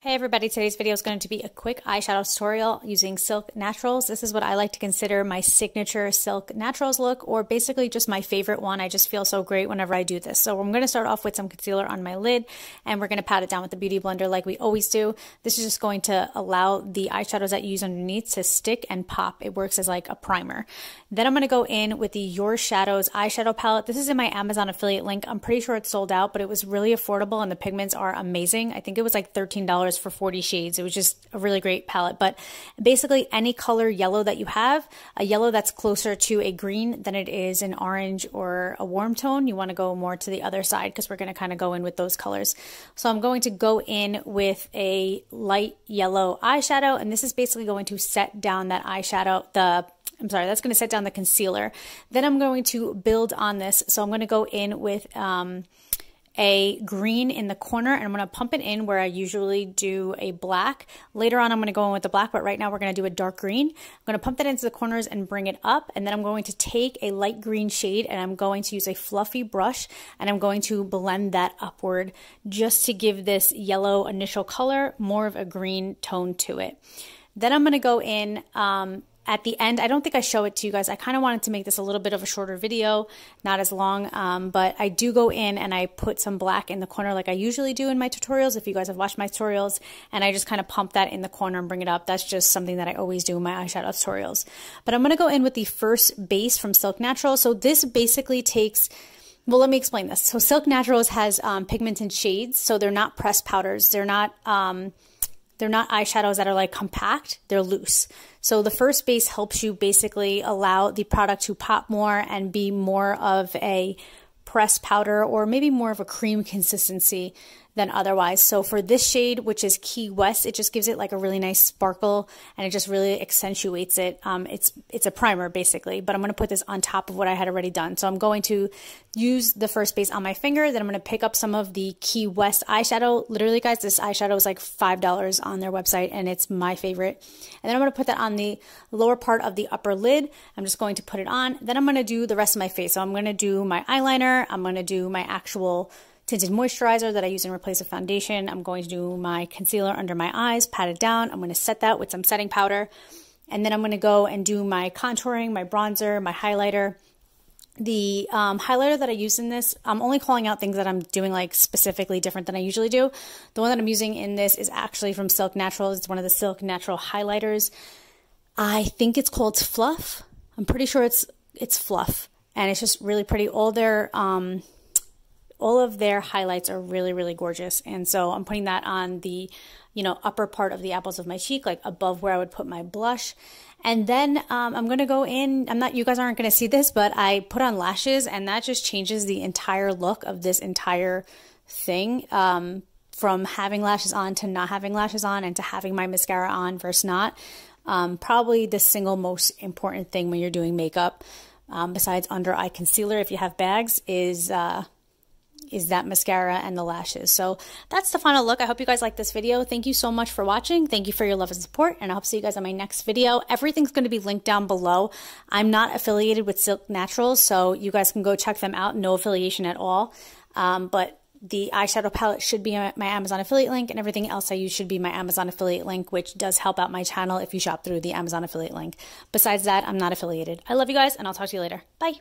Hey everybody, today's video is going to be a quick eyeshadow tutorial using Silk Naturals. This is what I like to consider my signature Silk Naturals look, or basically just my favorite one. I just feel so great whenever I do this. So I'm going to start off with some concealer on my lid, and we're going to pat it down with the Beauty Blender like we always do. This is just going to allow the eyeshadows that you use underneath to stick and pop. It works as like a primer. Then I'm going to go in with the Your Shadows eyeshadow palette. This is in my Amazon affiliate link. I'm pretty sure it's sold out, but it was really affordable and the pigments are amazing. I think it was like $13 for 40 shades. It was just a really great palette. But basically any color yellow that you have, a yellow that's closer to a green than it is an orange or a warm tone, you want to go more to the other side because we're going to kind of go in with those colors. So I'm going to go in with a light yellow eyeshadow, and this is basically going to set down that eyeshadow, that's going to set down the concealer. Then I'm going to build on this. So I'm going to go in with a green in the corner, and I'm going to pump it in where I usually do a black. Later on, I'm going to go in with the black, but right now we're going to do a dark green. I'm going to pump that into the corners and bring it up, and then I'm going to take a light green shade, and I'm going to use a fluffy brush, and I'm going to blend that upward just to give this yellow initial color more of a green tone to it. Then I'm going to go in at the end. I don't think I show it to you guys. I kind of wanted to make this a little bit of a shorter video, not as long, but I do go in and I put some black in the corner like I usually do in my tutorials, if you guys have watched my tutorials, and I just kind of pump that in the corner and bring it up. That's just something that I always do in my eyeshadow tutorials. But I'm going to go in with the first base from Silk Naturals. So this basically takes... Well, let me explain this. So Silk Naturals has pigments in shades, so they're not pressed powders. They're not eyeshadows that are like compact, they're loose. So the first base helps you basically allow the product to pop more and be more of a pressed powder, or maybe more of a cream consistency than otherwise. So for this shade, which is Key West, it just gives it like a really nice sparkle, and it just really accentuates it. It's a primer basically, but I'm going to put this on top of what I had already done. So I'm going to use the first base on my finger, then I'm going to pick up some of the Key West eyeshadow. Literally guys, this eyeshadow is like $5 on their website, and it's my favorite. And then I'm going to put that on the lower part of the upper lid. I'm just going to put it on. Then I'm going to do the rest of my face. So I'm going to do my eyeliner. I'm going to do my actual tinted moisturizer that I use in replace of foundation. I'm going to do my concealer under my eyes, pat it down. I'm going to set that with some setting powder. And then I'm going to go and do my contouring, my bronzer, my highlighter. The highlighter that I use in this, I'm only calling out things that I'm doing like specifically different than I usually do. The one that I'm using in this is actually from Silk Naturals. It's one of the Silk Natural highlighters. I think it's called Fluff. I'm pretty sure it's Fluff. And it's just really pretty. All of their highlights are really, really gorgeous. And so I'm putting that on the, upper part of the apples of my cheek, like above where I would put my blush. And then I'm going to go in, you guys aren't going to see this, but I put on lashes, and that just changes the entire look of this entire thing. From having lashes on to not having lashes on, and to having my mascara on versus not. Probably the single most important thing when you're doing makeup, besides under eye concealer, if you have bags, is that mascara and the lashes. So that's the final look. I hope you guys like this video. Thank you so much for watching. Thank you for your love and support, and I hope to see you guys on my next video. Everything's going to be linked down below. I'm not affiliated with Silk Naturals, so you guys can go check them out. No affiliation at all. But the eyeshadow palette should be my Amazon affiliate link, and everything else I use should be my Amazon affiliate link, which does help out my channel if you shop through the Amazon affiliate link. Besides that, I'm not affiliated. I love you guys, and I'll talk to you later. Bye.